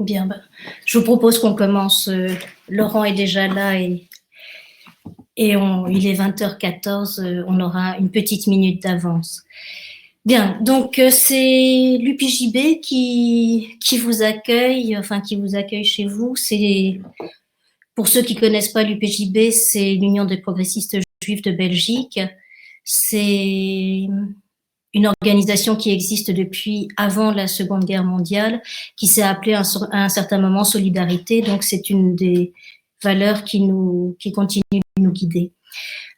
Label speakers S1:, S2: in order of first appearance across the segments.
S1: Bien, je vous propose qu'on commence. Laurent est déjà là et il est 20h14, on aura une petite minute d'avance. Bien, donc c'est l'UPJB qui vous accueille, qui vous accueille chez vous. Pour ceux qui ne connaissent pas l'UPJB, c'est l'Union des progressistes juifs de Belgique. C'est une organisation qui existe depuis avant la Seconde Guerre mondiale, qui s'est appelée à un certain moment Solidarité. Donc, c'est une des valeurs qui continue de nous guider.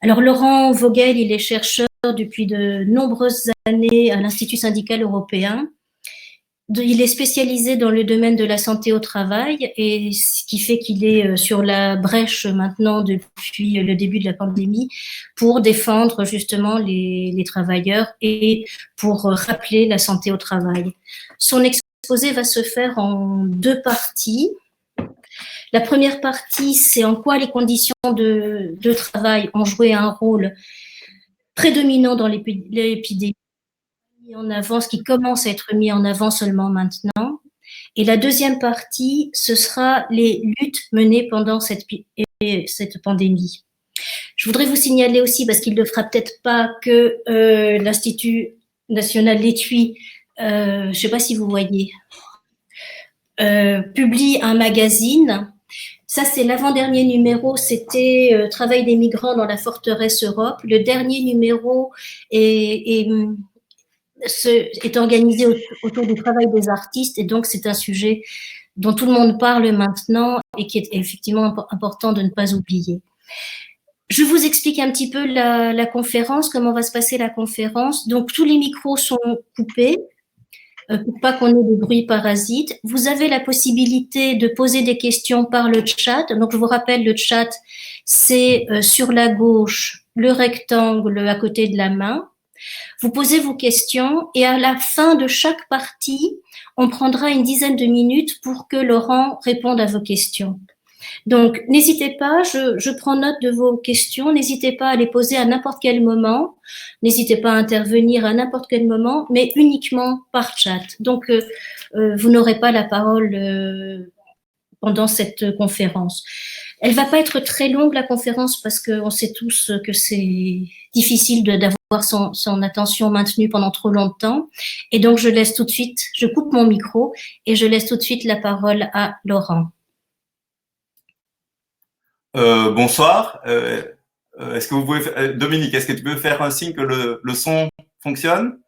S1: Alors, Laurent Vogel, il est chercheur depuis de nombreuses années à l'Institut syndical européen. Il est spécialisé dans le domaine de la santé au travail, et ce qui fait qu'il est sur la brèche maintenant depuis le début de la pandémie pour défendre justement les travailleurs et pour rappeler la santé au travail. Son exposé va se faire en deux parties. La première partie, c'est en quoi les conditions de travail ont joué un rôle prédominant dans l'épidémie en avant, ce qui commence à être mis en avant seulement maintenant. Et la deuxième partie, ce sera les luttes menées pendant cette pandémie. Je voudrais vous signaler aussi, parce qu'il ne le fera peut-être pas, que l'Institut national L'Étui, je ne sais pas si vous voyez, publie un magazine. Ça, c'est l'avant-dernier numéro, c'était Travail des migrants dans la forteresse Europe. Le dernier numéro est organisé autour du travail des artistes, et donc c'est un sujet dont tout le monde parle maintenant et qui est effectivement important de ne pas oublier. Je vous explique un petit peu la conférence, comment va se passer la conférence. Donc, tous les micros sont coupés pour pas qu'on ait de bruit parasite. Vous avez la possibilité de poser des questions par le chat. Donc, je vous rappelle, le chat, c'est sur la gauche, le rectangle à côté de la main. Vous posez vos questions et à la fin de chaque partie, on prendra une dizaine de minutes pour que Laurent réponde à vos questions. Donc, n'hésitez pas, je prends note de vos questions, n'hésitez pas à les poser à n'importe quel moment, n'hésitez pas à intervenir à n'importe quel moment, mais uniquement par chat. Donc, vous n'aurez pas la parole pendant cette conférence. Elle ne va pas être très longue, la conférence, parce qu'on sait tous que c'est difficile d'avoir son attention maintenue pendant trop longtemps. Et donc, je coupe mon micro et je laisse tout de suite la parole à Laurent.
S2: Bonsoir. Est-ce que vous pouvez, Dominique, est-ce que tu peux faire un signe que le son fonctionne?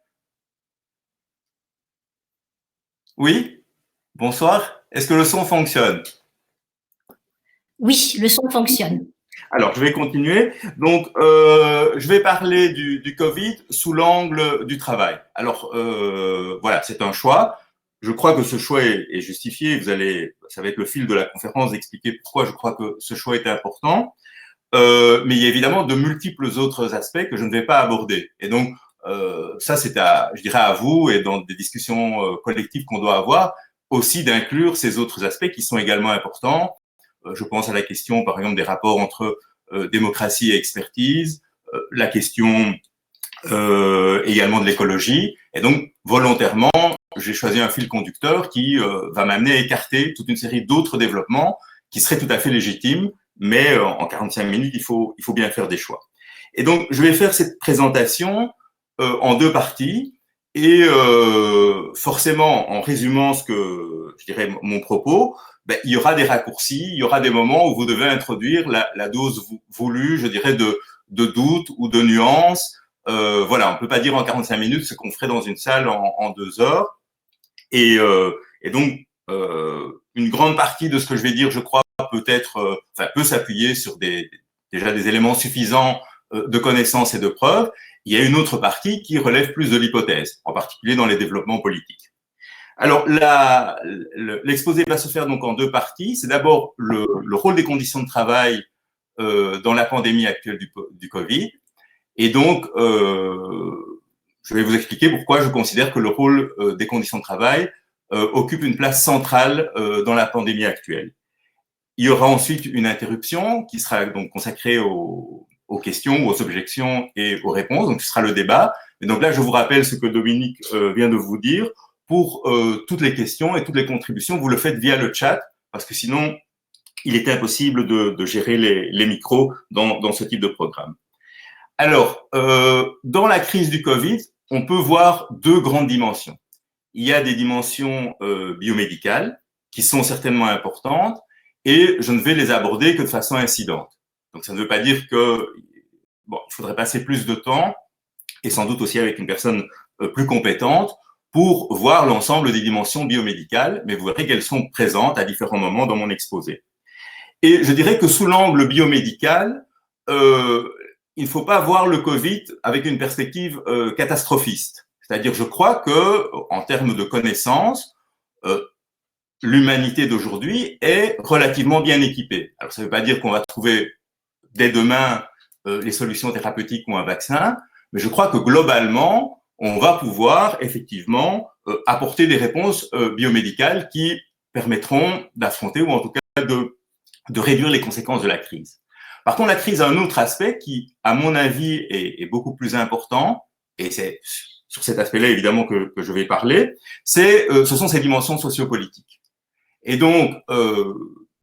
S2: Oui? Bonsoir. Est-ce que le son fonctionne?
S1: Oui, le son fonctionne.
S2: Alors, je vais continuer. Donc, je vais parler du Covid sous l'angle du travail. Alors, voilà, c'est un choix. Je crois que ce choix est justifié. Ça va être le fil de la conférence d'expliquer pourquoi je crois que ce choix est important. Mais il y a évidemment de multiples autres aspects que je ne vais pas aborder. Et donc, ça, je dirais à vous et dans des discussions collectives qu'on doit avoir, aussi d'inclure ces autres aspects qui sont également importants. Je pense à la question, par exemple, des rapports entre démocratie et expertise, la question également de l'écologie. Et donc, volontairement, j'ai choisi un fil conducteur qui va m'amener à écarter toute une série d'autres développements qui seraient tout à fait légitimes, mais en 45 minutes, il faut bien faire des choix. Et donc, je vais faire cette présentation en deux parties, et forcément, en résumant je dirais, mon propos, il y aura des raccourcis, il y aura des moments où vous devez introduire la dose voulue, je dirais, de doute ou de nuance. Voilà, on ne peut pas dire en 45 minutes ce qu'on ferait dans une salle en 2 heures. Et donc, une grande partie de ce que je vais dire, je crois, peut s'appuyer sur déjà des éléments suffisants de connaissances et de preuves. Il y a une autre partie qui relève plus de l'hypothèse, en particulier dans les développements politiques. Alors, l'exposé va se faire donc en deux parties. C'est d'abord le rôle des conditions de travail dans la pandémie actuelle du Covid. Et donc, je vais vous expliquer pourquoi je considère que le rôle des conditions de travail occupe une place centrale dans la pandémie actuelle. Il y aura ensuite une interruption qui sera donc consacrée aux questions, aux objections et aux réponses. Donc, ce sera le débat. Et donc là, je vous rappelle ce que Dominique vient de vous dire. pour toutes les questions et toutes les contributions. Vous le faites via le chat, parce que sinon, il était impossible de gérer les micros dans ce type de programme. Alors, dans la crise du Covid, on peut voir deux grandes dimensions. Il y a des dimensions biomédicales qui sont certainement importantes et je ne vais les aborder que de façon incidente. Donc, ça ne veut pas dire que il faudrait passer plus de temps et sans doute aussi avec une personne plus compétente pour voir l'ensemble des dimensions biomédicales, mais vous verrez qu'elles sont présentes à différents moments dans mon exposé. Et je dirais que sous l'angle biomédical, il ne faut pas voir le Covid avec une perspective catastrophiste. C'est-à-dire, je crois que, en termes de connaissances, l'humanité d'aujourd'hui est relativement bien équipée. Alors, ça ne veut pas dire qu'on va trouver dès demain les solutions thérapeutiques ou un vaccin, mais je crois que globalement, on va pouvoir effectivement apporter des réponses biomédicales qui permettront d'affronter ou en tout cas de réduire les conséquences de la crise. Par contre, la crise a un autre aspect qui, à mon avis, est beaucoup plus important, et c'est sur cet aspect-là, évidemment, que je vais parler, ce sont ces dimensions sociopolitiques. Et donc,